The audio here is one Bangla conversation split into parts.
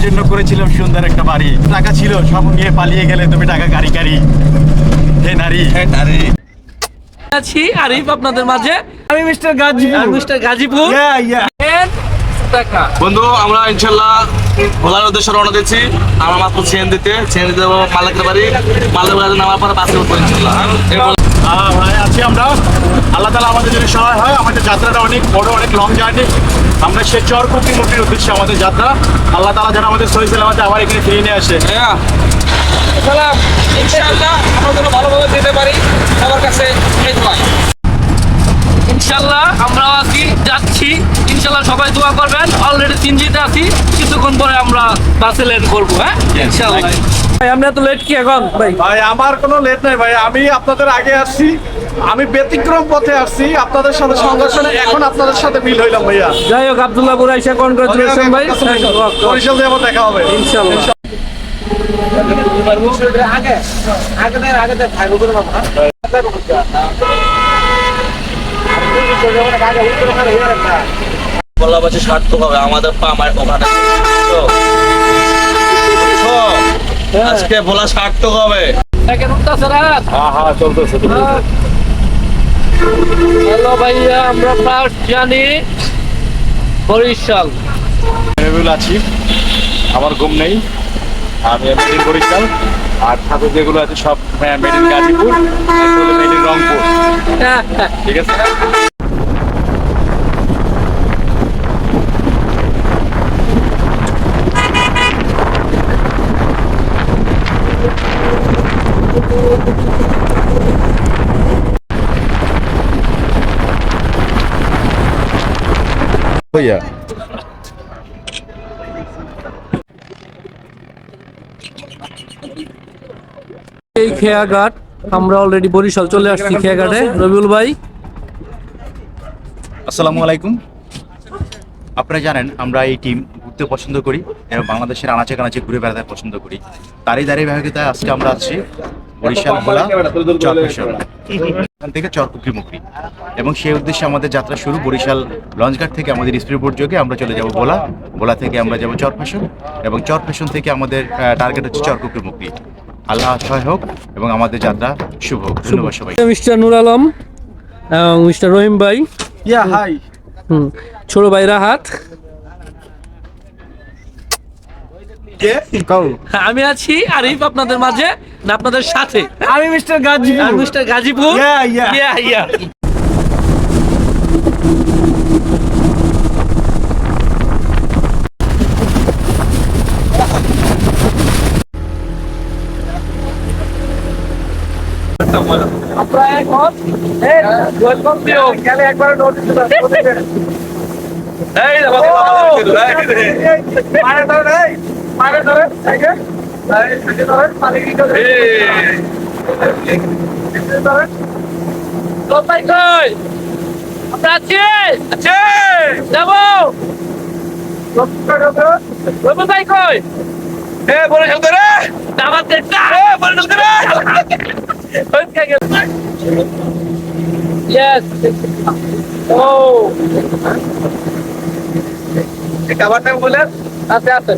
জন্য করেছিলাম সুন্দর একটা বাড়ি, টাকা ছিল সব নিয়ে পালিয়ে গেলে তুমি টাকা গাড়ি গাড়ি। হে নারী, হে নারী। আছি আরিফ আপনাদের মাঝে। আমি মিস্টার গাজীপুর। মিস্টার গাজীপুর। বন্ধু আমরা ইনশাল্লাহ ভোলার উদ্দেশ্যে রওনা দিচ্ছি। আমরা মাত্র চেন দিতে যাবো মালিকের বাড়ি। মালিকের বাড়ি নামার পরে বাসে উঠবো ইনশাল্লাহ। আছি আমরা। আল্লাহ তাআলা আমাদের যদি সহায় হয়, আমাদের যাত্রাটা অনেক বড়, অনেক লং জার্নি। আমরা সেই চরকুকি মুক্তির উদ্দেশ্যে আমাদের যাত্রা। আল্লাহ তাআলা যেন আমাদের সহি সালামতে আবার এখানে ফিরিয়ে নিয়ে আসে। ইনশাল্লাহ আমরা যেন ভালোভাবে যেতে পারি সবার কাছে এই দোয়া। ইনশাল্লাহ আমরা যাচ্ছি। ইনশাল্লাহ সবাই দোয়া করবেন। অলরেডি তিনজিতে আছি, কিছুক্ষণ পরে আমরা বাসে লেট করবো। হ্যাঁ ইনশাল্লাহ। ভাই আমরা তো লেট কি এখন ভাই? ভাই আমার কোনো লেট নাই ভাই, আমি আপনাদের আগে আসছি। আমি ব্যতিক্রম পথে আসছি, আপনাদের সাথে সংঘর্ষণে এখন আপনাদের সাথে মিল হইলাম ভাইয়া। যাই হোক আব্দুল্লাহপুর আইসা কনগ্রাচুলেশন ভাই। বরিশাল দিয়ে আবার দেখা হবে ইনশাল্লাহ। বলা বলছে সার্থক হবে আমাদের পা আমার ওখানে আজকে বলা সার্থক হবে। হ্যালো ভাইয়া, আমরা ফার্স্ট জানি বরিশাল। আছি, আমার ঘুম নেই। আমি মেড ইন বরিশাল, আর সাথে যেগুলো আছে সব made in Gazipur, made in Rangpur. ঠিক আছে। भैया এই খেয়াঘাট, আমরা অলরেডি বরিশাল চলে আসছি খেয়াঘাটে। রবিউল ভাই আসসালামু আলাইকুম। আপনারা জানেন আমরা এই টিম ঘুরতে পছন্দ করি এবং বাংলাদেশের আনাচে কানাচে ঘুরে বেড়াতে পছন্দ করি। তারই ধারাবাহিকতায় আজকে আমরা আসছি বরিশাল ভোলা চরফ্যাশন, এখান থেকে চরকুকি মুকরি, এবং সেই উদ্দেশ্যে আমাদের যাত্রা শুরু বরিশাল লঞ্চঘাট থেকে। আমাদের স্পিডবোট যোগে আমরা চলে যাব ভোলা, ভোলা থেকে আমরা যাব চরফ্যাশন, এবং চরফ্যাশন থেকে আমাদের টার্গেট হচ্ছে চরকুকি মুকরি। আল্লাহ সহায় হোক এবং আমাদের যাত্রা শুভ হোক। ধন্যবাদ সবাই। মিস্টার নুর আলম এবং মিস্টার রহিম ভাই, হাই। ছোট ভাই রাহাত। আমি আছি আরিফ আপনাদের মাঝে, না আপনাদের সাথে। আমি মিস্টার গাজীপুর। মিস্টার গাজীপুর। আমরা এখন ওয়েলকাম দিও গেলে একবার নোটিস এই মারে ধরে মারে ধরে থেকে ধরে পানি কি করে ধরে কোথায় কই আমরা আছি যাবো কোথায় কই বরিশাল ধরে দাবাত দেখতা বরিশাল ধরে ওইদিকে গেল। Yes. Oh. খাবারটা বলে আছে আছে।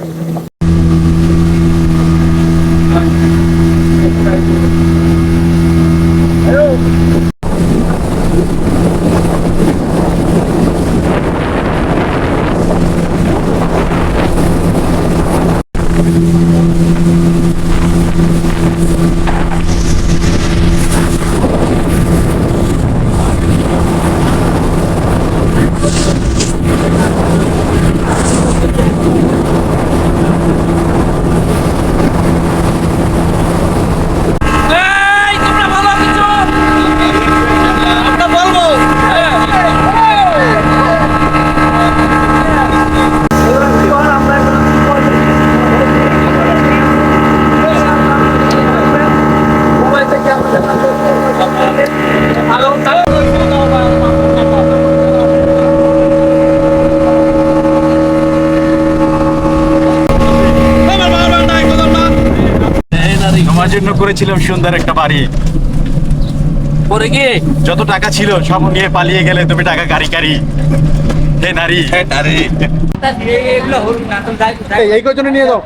তোমার জন্য করেছিলাম সুন্দর একটা বাড়ি, পরে গিয়ে যত টাকা ছিল সব নিয়ে পালিয়ে গেলে তুমি টাকা গাড়ি গাড়ি। হে নারী। এই কজনে নিয়ে যাও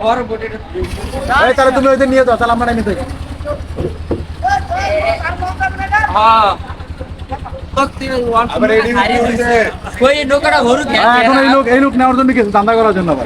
এই তাহলে তুমি ওইদের নিয়ে যাও তাহলে আমরা নিতে এখন এই লোক নেওয়ার জন্য কিছু দান্দা করার জন্য না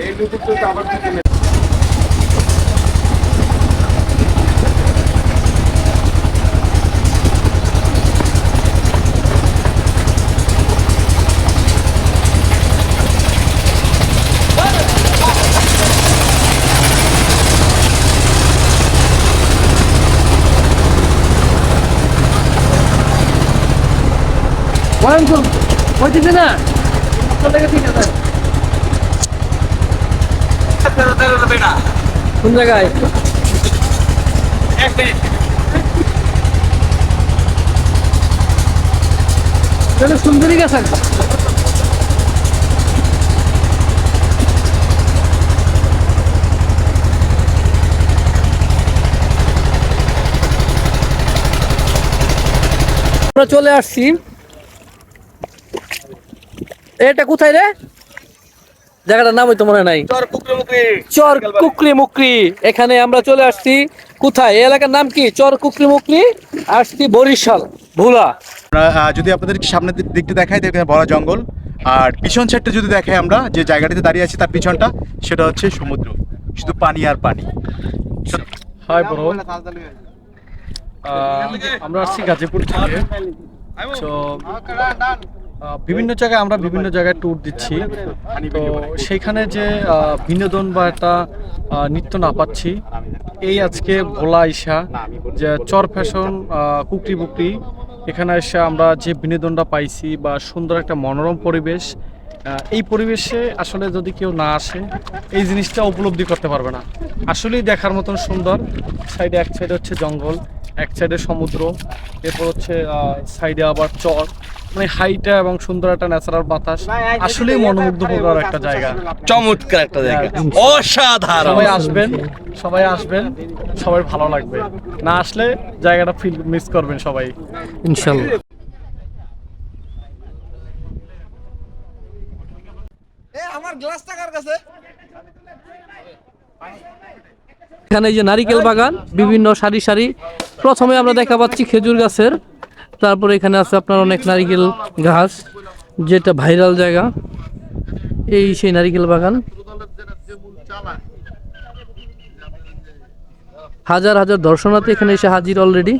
কোন জায়গায় সুন্দরী গেছেন আমরা চলে আসছি এটা কোথায় রে জায়গাটার নাম হয়তো মনে নাই চর কুকরি মুকরি এখানে আমরা চলে আসছি কোথায় এই এলাকার নাম কি চর কুকরি মুকরি আসছি বরিশাল ভোলা। যদি আপনাদের সামনের দিকটা দেখাই দেখেন বড় জঙ্গল, আর পিছন সাইডটা যদি দেখাই আমরা যে জায়গাটিতে দাঁড়িয়ে আছি তার পিছনটা সেটা হচ্ছে সমুদ্র, শুধু পানি আর পানি। হাই ব্রো, আমরা আসছি গাজীপুর থেকে। তো বিভিন্ন জায়গায় আমরা বিভিন্ন জায়গায় ট্যুর দিচ্ছি, তো সেইখানে যে বিনোদন বা একটা নৃত্য না পাচ্ছি, এই আজকে ভোলা আইসা যে চর ফ্যাশন কুকরি বুকরি এখানে এসে আমরা যে বিনোদনটা পাইছি বা সুন্দর একটা মনোরম পরিবেশ, এই পরিবেশে আসলে যদি কেউ না আসে এই জিনিসটা উপলব্ধি করতে পারবে না। আসলেই দেখার মতন সুন্দর। সাইডে এক সাইডে হচ্ছে জঙ্গল, এক সাইডে সমুদ্র, এরপর হচ্ছে সাইডে আবার চর, মানে হাইটা এবং সুন্দর একটা ন্যাচারাল বাতাস, আসলেই মনোমুগ্ধকর একটা জায়গা, চমৎকার একটা জায়গা, অসাধারণ। সবাই আসবেন, সবাই আসবেন, সবাই ভালো লাগবে। না আসলে জায়গাটা ফিল মিস করবেন সবাই ইনশাল্লাহ। আমার গ্লাসটা কার কাছে? এখানে যে নারিকেল বাগান, বিভিন্ন সারি সারি, প্রথমে আমরা দেখা পাচ্ছি খেজুর গাছের, তারপরে এখানে আছে আপনার অনেক নারিকেল গাছ, যেটা ভাইরাল জায়গা। এই সেই নারিকেল বাগান, হাজার হাজার দর্শনার্থী এখানে এসে হাজির অলরেডি।